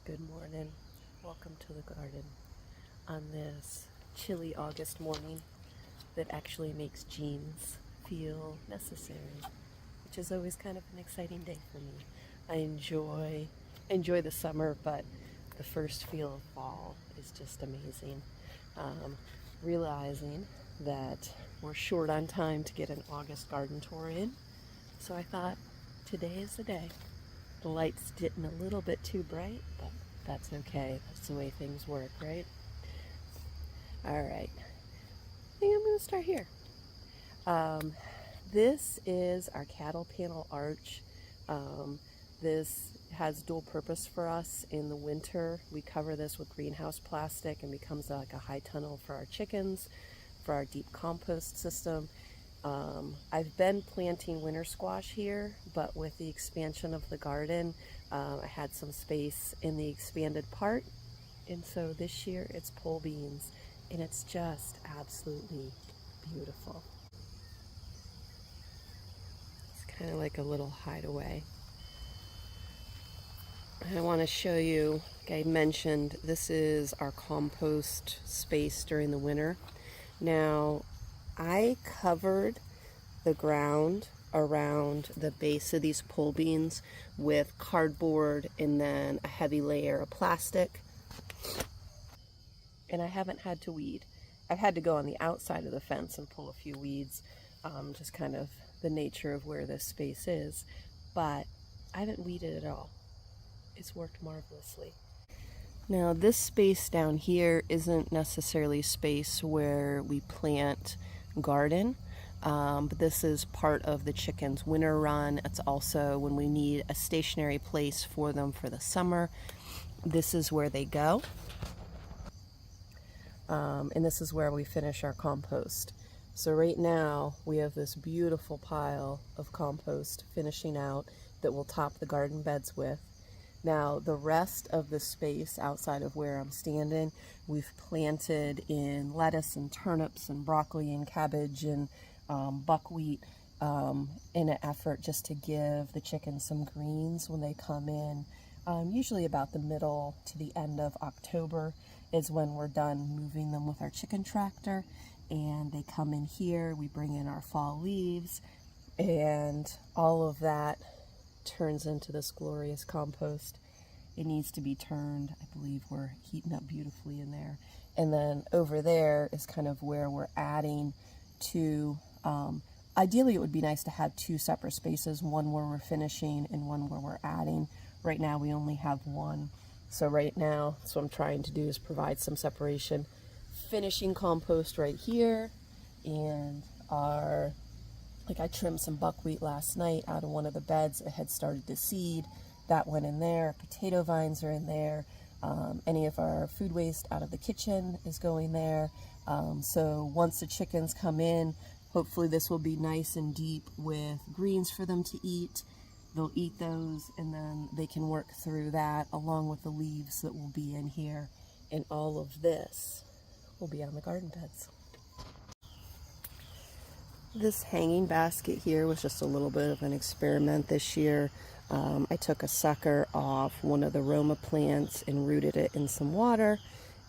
Good morning. Welcome to the garden on this chilly August morning that actually makes jeans feel necessary, which is always kind of an exciting day for me. I enjoy the summer, but the first feel of fall is just amazing. Realizing that we're short on time to get an August garden tour in, so I thought today is the day. The light's getting a little bit too bright, but that's okay. That's the way things work, right? All right. I think I'm going to start here. This is our cattle panel arch. This has dual purpose for us. In the winter, we cover this with greenhouse plastic and becomes like a high tunnel for our chickens, for our deep compost system. I've been planting winter squash here, but with the expansion of the garden, I had some space in the expanded part, and so this year it's pole beans, and it's just absolutely beautiful. It's kind of like a little hideaway. I want to show you, like I mentioned, this is our compost space during the winter. Now, I covered the ground around the base of these pole beans with cardboard and then a heavy layer of plastic. And I haven't had to weed. I've had to go on the outside of the fence and pull a few weeds, just kind of the nature of where this space is. But I haven't weeded at all. It's worked marvelously. Now, this space down here isn't necessarily space where we plant garden, but this is part of the chickens' winter run. It's also when we need a stationary place for them for the summer. This is where they go, and this is where we finish our compost. So right now we have this beautiful pile of compost finishing out that we'll top the garden beds with. Now, the rest of the space outside of where I'm standing, we've planted in lettuce and turnips and broccoli and cabbage and buckwheat in an effort just to give the chickens some greens when they come in. Usually about the middle to the end of October is when we're done moving them with our chicken tractor, and they come in here. We bring in our fall leaves, and all of that turns into this glorious compost. It needs to be turned. I believe we're heating up beautifully in there. And then over there is kind of where we're adding to, ideally it would be nice to have two separate spaces, one where we're finishing and one where we're adding. Right now we only have one. So right now, that's what I'm trying to do, is provide some separation. Finishing compost right here, and I trimmed some buckwheat last night out of one of the beds. It had started to seed. That went in there. Potato vines are in there. Any of our food waste out of the kitchen is going there. So once the chickens come in, hopefully this will be nice and deep with greens for them to eat. They'll eat those, and then they can work through that along with the leaves that will be in here. And all of this will be on the garden beds. This hanging basket here was just a little bit of an experiment this year. I took a sucker off one of the Roma plants and rooted it in some water,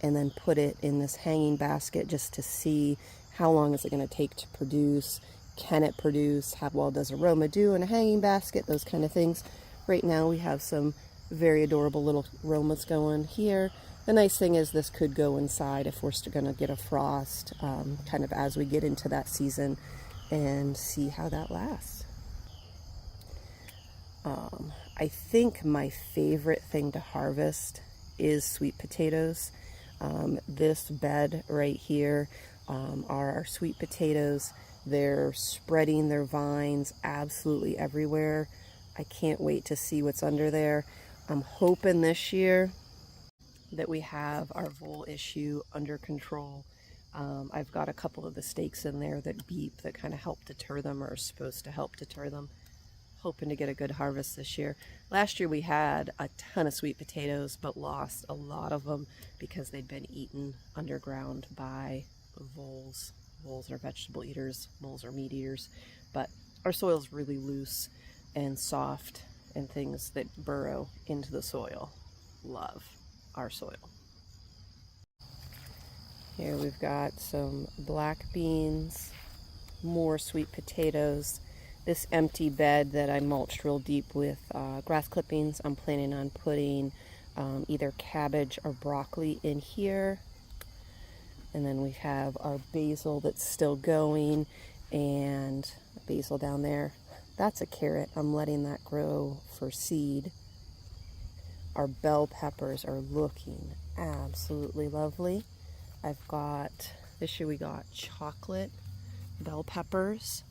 and then put it in this hanging basket just to see how long is it going to take to produce. Can it produce? How well does a Roma do in a hanging basket? Those kind of things. Right now we have some very adorable little Romas going here. The nice thing is this could go inside if we're going to get a frost, kind of as we get into that season, and see how that lasts. I think my favorite thing to harvest is sweet potatoes. This bed right here are our sweet potatoes. They're spreading their vines absolutely everywhere. I can't wait to see what's under there. I'm hoping this year that we have our vole issue under control. I've got a couple of the stakes in there that beep, that kind of help deter them, or are supposed to help deter them. Hoping to get a good harvest this year. Last year we had a ton of sweet potatoes, but lost a lot of them because they'd been eaten underground by voles. Voles are vegetable eaters, moles are meat eaters, but our soil's really loose and soft and things that burrow into the soil. love our soil. Here we've got some black beans, more sweet potatoes. This empty bed that I mulched real deep with grass clippings, I'm planning on putting either cabbage or broccoli in here. And then we have our basil that's still going, and basil down there. That's a carrot. I'm letting that grow for seed. Our bell peppers are looking absolutely lovely. I've got, this year we got chocolate bell peppers,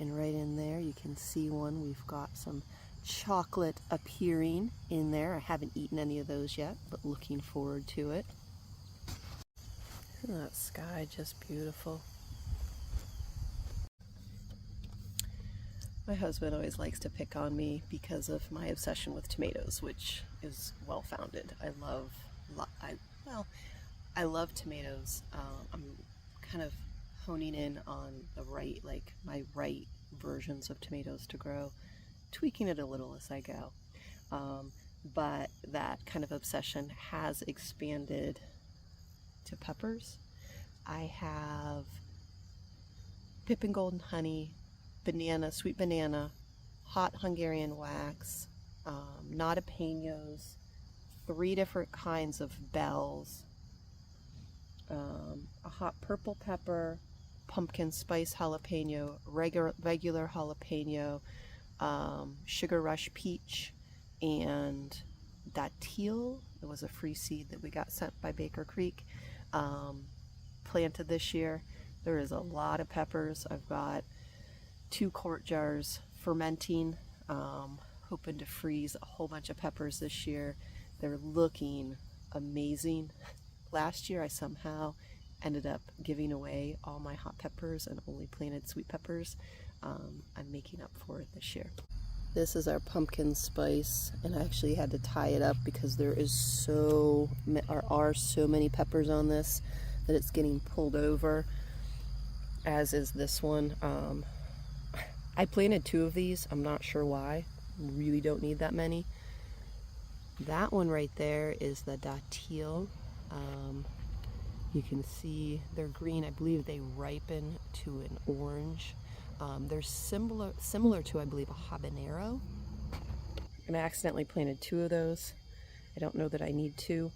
and right in there you can see one. We've got some chocolate appearing in there. I haven't eaten any of those yet, but looking forward to it. Isn't that sky just beautiful? My husband always likes to pick on me because of my obsession with tomatoes, which is well founded. I love tomatoes. I'm kind of honing in on the right, like my right versions of tomatoes to grow, tweaking it a little as I go. But that kind of obsession has expanded to peppers. I have Pippin Golden Honey, banana, sweet banana, hot Hungarian wax, jalapenos, 3 different kinds of bells, a hot purple pepper, pumpkin spice jalapeno, regular jalapeno, sugar rush peach, and datil. It was a free seed that we got sent by Baker Creek, planted this year. There is a lot of peppers. I've got 2 quart jars fermenting, hoping to freeze a whole bunch of peppers this year. They're looking amazing. Last year I somehow ended up giving away all my hot peppers and only planted sweet peppers. I'm making up for it this year. This is our pumpkin spice, and I actually had to tie it up because there are so many peppers on this that it's getting pulled over, as is this one. I planted 2 of these. I'm not sure why. Really don't need that many. That one right there is the datil. You can see they're green. I believe they ripen to an orange. They're similar to, I believe, a habanero. And I accidentally planted 2 of those. I don't know that I need 2,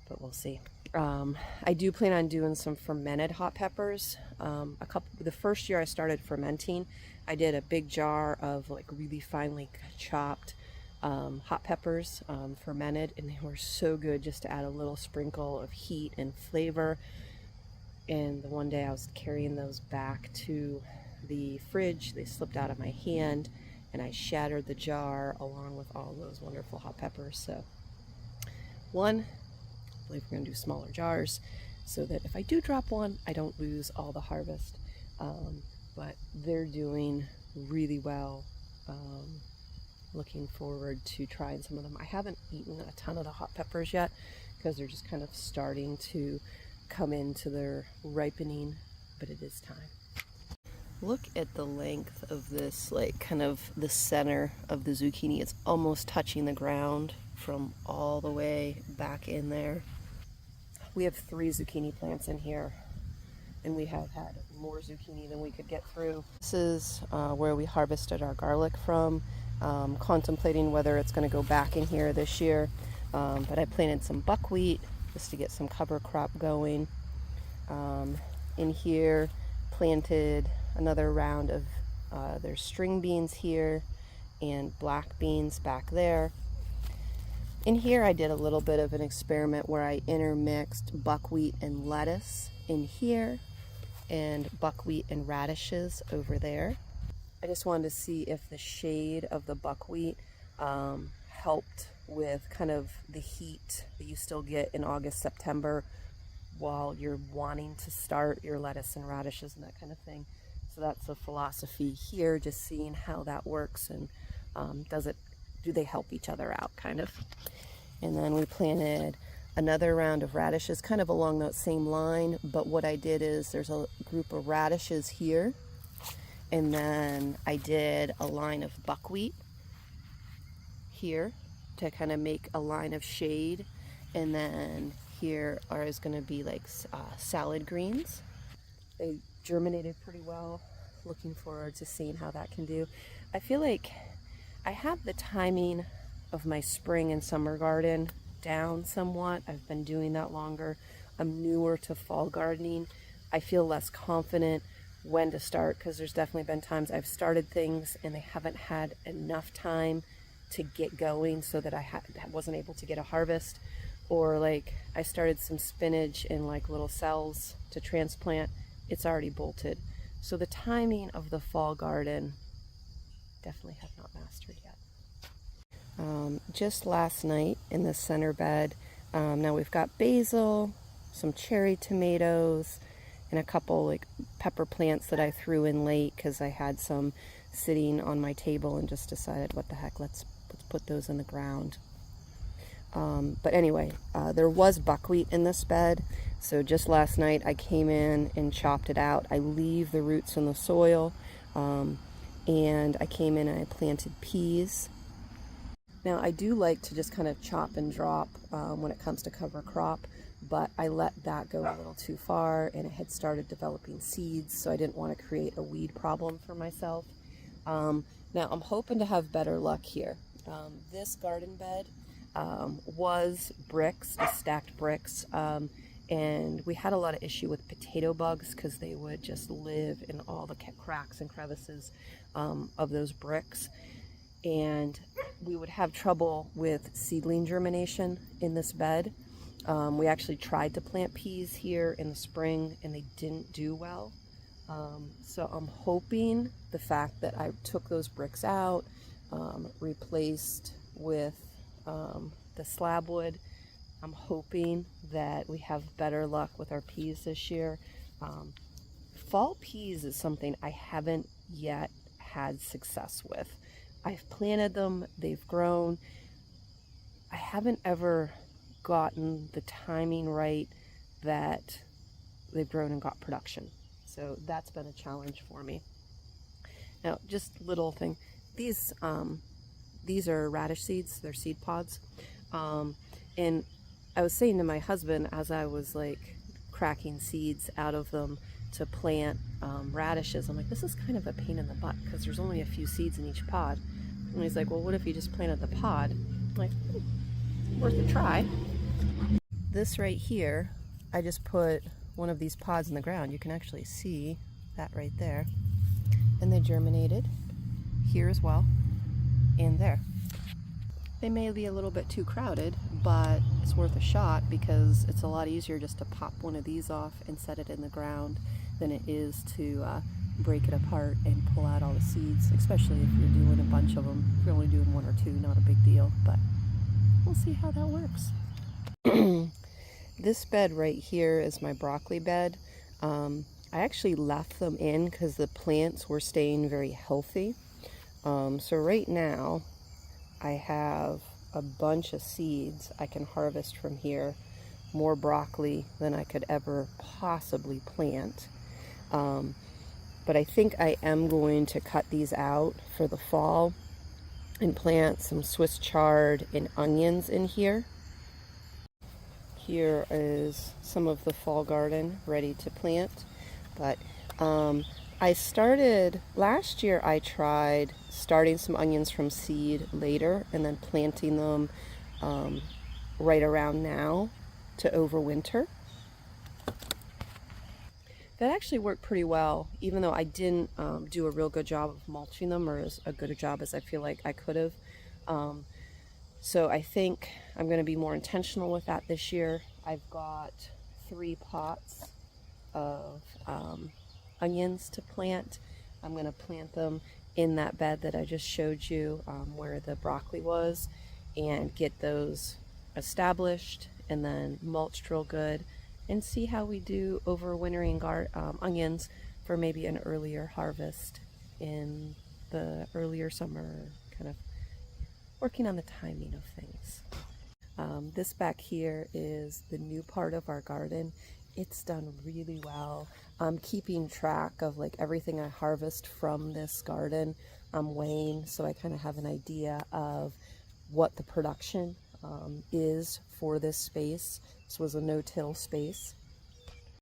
but we'll see. I do plan on doing some fermented hot peppers. The first year I started fermenting, I did a big jar of like really finely chopped hot peppers, fermented, and they were so good just to add a little sprinkle of heat and flavor. And the one day I was carrying those back to the fridge, they slipped out of my hand, and I shattered the jar along with all those wonderful hot peppers. So I believe we're going to do smaller jars so that if I do drop one, I don't lose all the harvest. But they're doing really well. Looking forward to trying some of them. I haven't eaten a ton of the hot peppers yet because they're just kind of starting to come into their ripening, but it is time. Look at the length of this, like kind of the center of the zucchini. It's almost touching the ground from all the way back in there. We have 3 zucchini plants in here, and we have had more zucchini than we could get through. This is where we harvested our garlic from. Contemplating whether it's going to go back in here this year, but I planted some buckwheat just to get some cover crop going. In here, planted another round of there's string beans here and black beans back there. In here I did a little bit of an experiment where I intermixed buckwheat and lettuce in here and buckwheat and radishes over there. I just wanted to see if the shade of the buckwheat helped with kind of the heat that you still get in August, September while you're wanting to start your lettuce and radishes and that kind of thing. So that's the philosophy here, just seeing how that works and do they help each other out kind of. And then we planted another round of radishes kind of along that same line, but what I did is there's a group of radishes here, and then I did a line of buckwheat here, to kind of make a line of shade. And then here is going to be like salad greens. They germinated pretty well. Looking forward to seeing how that can do. I feel like I have the timing of my spring and summer garden down somewhat. I've been doing that longer. I'm newer to fall gardening. I feel less confident when to start, because there's definitely been times I've started things and they haven't had enough time to get going, so that I wasn't able to get a harvest. Or like I started some spinach in like little cells to transplant. It's already bolted. So the timing of the fall garden definitely have not mastered yet. Just last night in the center bed, now we've got basil, some cherry tomatoes, and a couple like pepper plants that I threw in late because I had some sitting on my table and just decided, what the heck, let's put those in the ground. But anyway, there was buckwheat in this bed, so just last night I came in and chopped it out. I leave the roots in the soil, and I came in and I planted peas. Now I do like to just kind of chop and drop when it comes to cover crop, but I let that go a little too far, and it had started developing seeds, so I didn't want to create a weed problem for myself. Now I'm hoping to have better luck here. This garden bed was bricks, just stacked bricks, and we had a lot of issue with potato bugs because they would just live in all the cracks and crevices of those bricks, and we would have trouble with seedling germination in this bed. We actually tried to plant peas here in the spring and they didn't do well. So I'm hoping the fact that I took those bricks out, replaced with the slab wood, I'm hoping that we have better luck with our peas this year. Fall peas is something I haven't yet had success with. I've planted them, they've grown. I haven't ever gotten the timing right that they've grown and got production. So that's been a challenge for me. Now, just little thing, these are radish seeds, they're seed pods. And I was saying to my husband as I was like cracking seeds out of them to plant radishes, I'm like, this is kind of a pain in the butt because there's only a few seeds in each pod. And he's like, well, what if you just planted the pod? I'm like, worth a try. This right here, I just put one of these pods in the ground. You can actually see that right there. And they germinated here as well, and there. They may be a little bit too crowded, but it's worth a shot because it's a lot easier just to pop one of these off and set it in the ground than it is to break it apart and pull out all the seeds, especially if you're doing a bunch of them. If you're only doing one or two, not a big deal, but we'll see how that works. This bed right here is my broccoli bed. I actually left them in because the plants were staying very healthy. So right now I have a bunch of seeds I can harvest from here, more broccoli than I could ever possibly plant. But I think I am going to cut these out for the fall and plant some Swiss chard and onions in here. Here is some of the fall garden ready to plant. But I started, last year I tried starting some onions from seed later and then planting them right around now to overwinter. That actually worked pretty well, even though I didn't do a real good job of mulching them, or as a good a job as I feel like I could have. So I think I'm going to be more intentional with that this year. I've got 3 pots of onions to plant. I'm going to plant them in that bed that I just showed you where the broccoli was, and get those established and then mulched real good, and see how we do overwintering onions for maybe an earlier harvest in the earlier summer, kind of working on the timing of things. This back here is the new part of our garden. It's done really well. I'm keeping track of like everything I harvest from this garden. I'm weighing, so I kind of have an idea of what the production is for this space. This was a no-till space.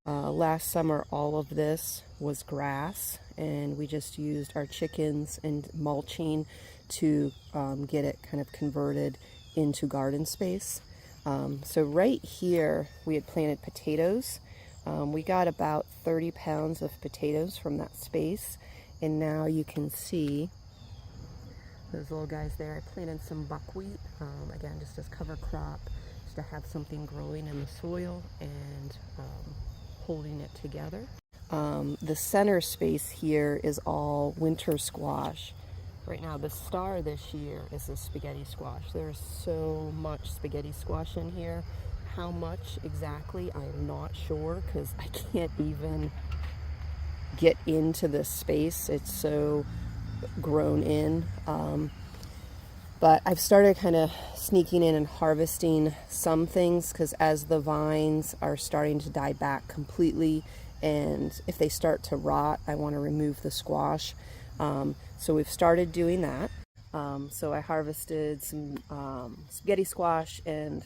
Last summer, all of this was grass, and we just used our chickens and mulching to get it kind of converted into garden space. So right here, we had planted potatoes. We got about 30 pounds of potatoes from that space, and now you can see those little guys there. I planted some buckwheat, again, just as cover crop, just to have something growing in the soil and holding it together. The center space here is all winter squash. Right now, the star this year is the spaghetti squash. There's so much spaghetti squash in here. How much exactly, I'm not sure, because I can't even get into this space. It's so grown in. But I've started kind of sneaking in and harvesting some things, because as the vines are starting to die back completely, and if they start to rot, I want to remove the squash. So we've started doing that. So I harvested some spaghetti squash, and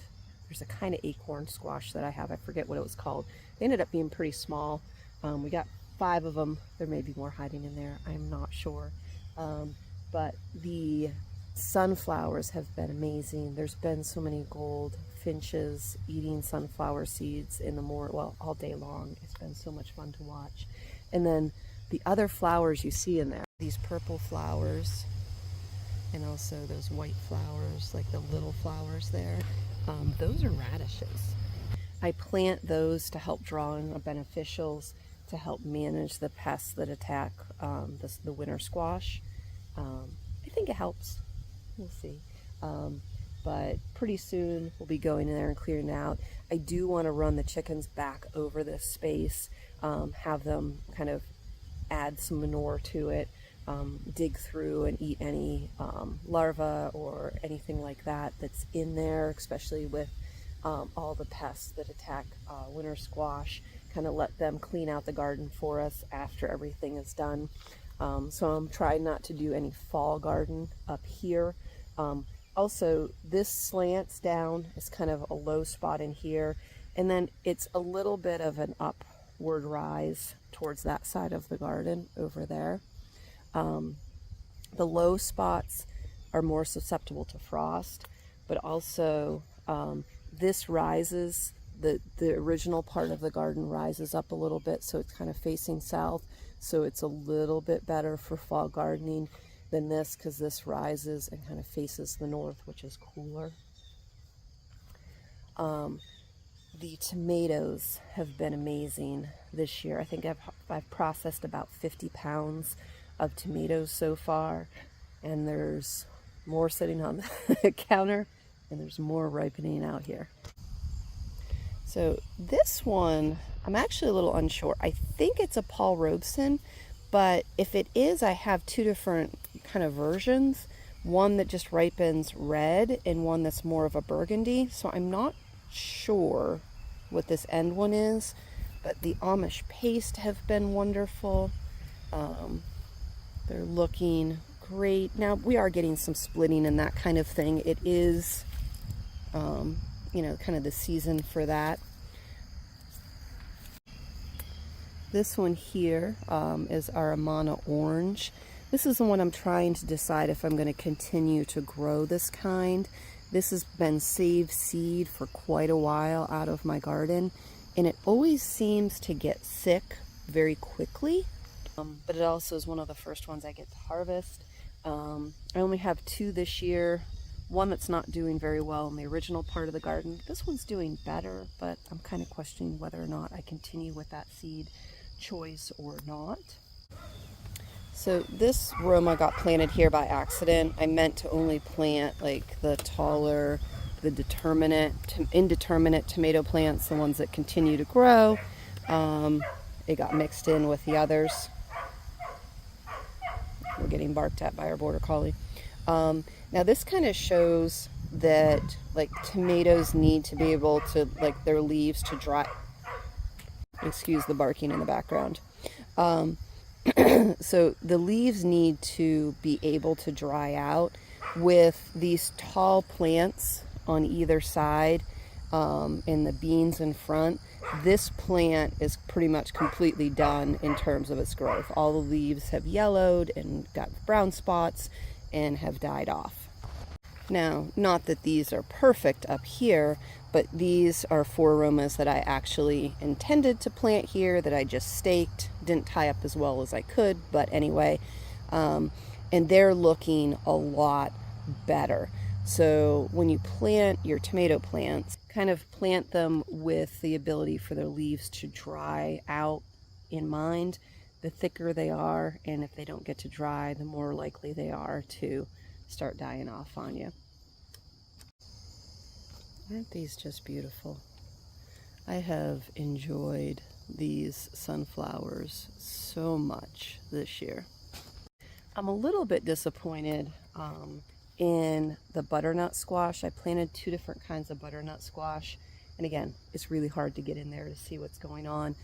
there's a kind of acorn squash that I have. I forget what it was called. They ended up being pretty small. We got 5 of them. There may be more hiding in there. I'm not sure. But the sunflowers have been amazing. There's been so many goldfinches eating sunflower seeds in the all day long. It's been so much fun to watch. And then the other flowers you see in there, these purple flowers, and also those white flowers, like the little flowers there, those are radishes. I plant those to help draw in the beneficials, to help manage the pests that attack the winter squash. I think it helps. We'll see. But pretty soon we'll be going in there and clearing out. I do want to run the chickens back over this space, have them kind of add some manure to it, dig through and eat any larvae or anything like that that's in there, especially with all the pests that attack winter squash. Kind of let them clean out the garden for us after everything is done. So I'm trying not to do any fall garden up here. Also, this slants down. It's kind of a low spot in here, and then it's a little bit of an upward rise towards that side of the garden over there. The low spots are more susceptible to frost, but also this rises, the original part of the garden rises up a little bit, so it's kind of facing south, so it's a little bit better for fall gardening than this, because this rises and kind of faces the north, which is cooler. The tomatoes have been amazing this year. I think I've processed about 50 pounds of tomatoes so far, and there's more sitting on the counter, and there's more ripening out here. So this one, I'm actually a little unsure. I think it's a Paul Robeson, but if it is, I have 2 different kind of versions. One that just ripens red and one that's more of a burgundy. So I'm not sure what this end one is, but the Amish paste have been wonderful. They're looking great. Now we are getting some splitting and that kind of thing. It is, you know, kind of the season for that. This one here is our Amana Orange. This is the one I'm trying to decide if I'm going to continue to grow this kind. This has been saved seed for quite a while out of my garden, and it always seems to get sick very quickly. But it also is one of the first ones I get to harvest. I only have 2 this year. One that's not doing very well in the original part of the garden. This one's doing better, but I'm kind of questioning whether or not I continue with that seed choice or not. So this Roma got planted here by accident. I meant to only plant like the taller, the indeterminate tomato plants, the ones that continue to grow. It got mixed in with the others. We're getting barked at by our border collie. Now this kind of shows that like tomatoes need to be able to, like, their leaves to dry. Excuse the barking in the background. So the leaves need to be able to dry out with these tall plants on either side, and the beans in front, this plant is pretty much completely done in terms of its growth. All the leaves have yellowed and got brown spots and have died off. Now, not that these are perfect up here, but these are 4 aromas that I actually intended to plant here, that I just staked. Didn't tie up as well as I could, but anyway. And they're looking a lot better. So when you plant your tomato plants, kind of plant them with the ability for their leaves to dry out in mind. The thicker they are, and if they don't get to dry, the more likely they are to start dying off on you. Aren't these just beautiful? I have enjoyed these sunflowers so much this year. I'm a little bit disappointed in the butternut squash. I planted 2 different kinds of butternut squash, and again, it's really hard to get in there to see what's going on,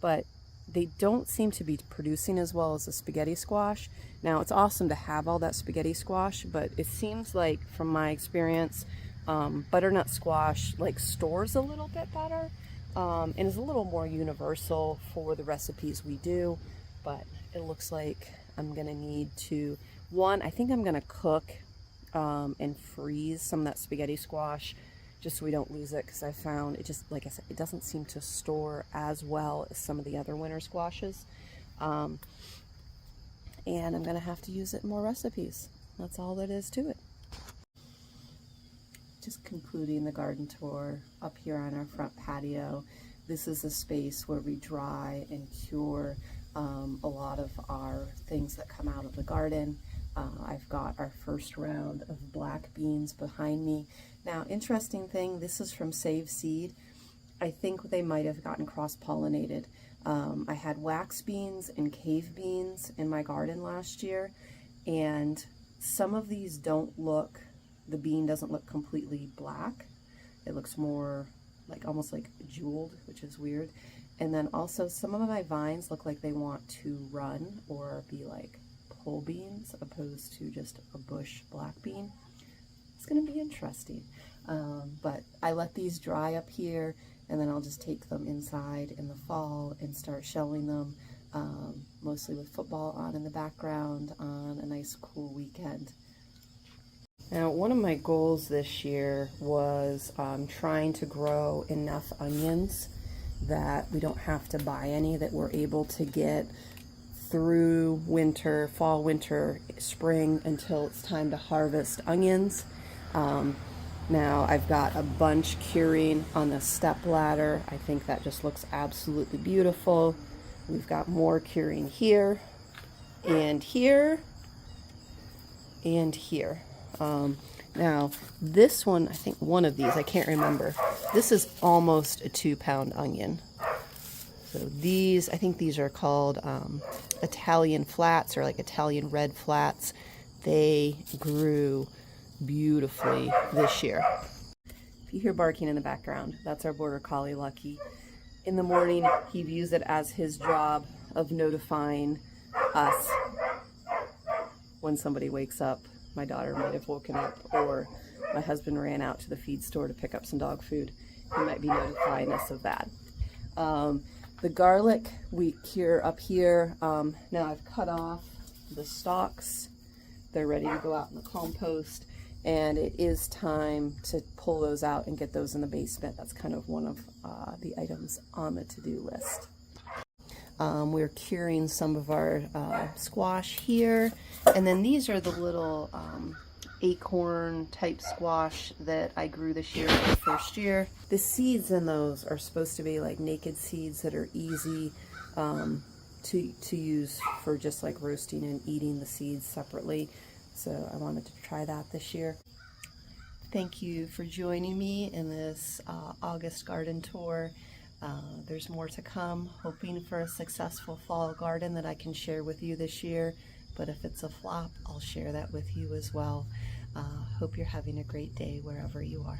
but they don't seem to be producing as well as the spaghetti squash. Now, it's awesome to have all that spaghetti squash, but it seems like, from my experience, butternut squash like stores a little bit better, and is a little more universal for the recipes we do. But it looks like I'm gonna need to, I think I'm gonna cook and freeze some of that spaghetti squash just so we don't lose it, because I found it just, like I said, it doesn't seem to store as well as some of the other winter squashes. And I'm gonna have to use it in more recipes. That's all that is to it. Just concluding the garden tour up here on our front patio. This is a space where we dry and cure a lot of our things that come out of the garden. I've got our first round of black beans behind me. Now, interesting thing, this is from Save Seed. I think they might have gotten cross-pollinated. I had wax beans and cave beans in my garden last year, and some of these don't look, the bean doesn't look completely black. It looks more like, almost like jeweled, which is weird. And then also some of my vines look like they want to run or be like pole beans opposed to just a bush black bean. It's going to be interesting. But I let these dry up here, and then I'll just take them inside in the fall and start shelling them, mostly with football on in the background on a nice cool weekend. Now, one of my goals this year was trying to grow enough onions that we don't have to buy any, that we're able to get through winter, fall, winter, spring, until it's time to harvest onions. Now I've got a bunch curing on the step ladder. I think that just looks absolutely beautiful. We've got more curing here and here and here. Now this one, I think one of these, I can't remember, this is almost a 2-pound onion. So these, I think these are called Italian flats, or like Italian red flats. They grew beautifully this year. If you hear barking in the background, that's our border collie Lucky. In the morning, he views it as his job of notifying us when somebody wakes up. My daughter might have woken up, or my husband ran out to the feed store to pick up some dog food. He might be notifying us of that. The garlic we cure up here. Now I've cut off the stalks. They're ready to go out in the compost, and it is time to pull those out and get those in the basement. That's kind of one of the items on the to-do list. We're curing some of our squash here, and then these are the little acorn type squash that I grew this year for the first year. The seeds in those are supposed to be like naked seeds that are easy to use for just like roasting and eating the seeds separately. So I wanted to try that this year. Thank you for joining me in this August garden tour. There's more to come, hoping for a successful fall garden that I can share with you this year. But if it's a flop, I'll share that with you as well. Hope you're having a great day wherever you are.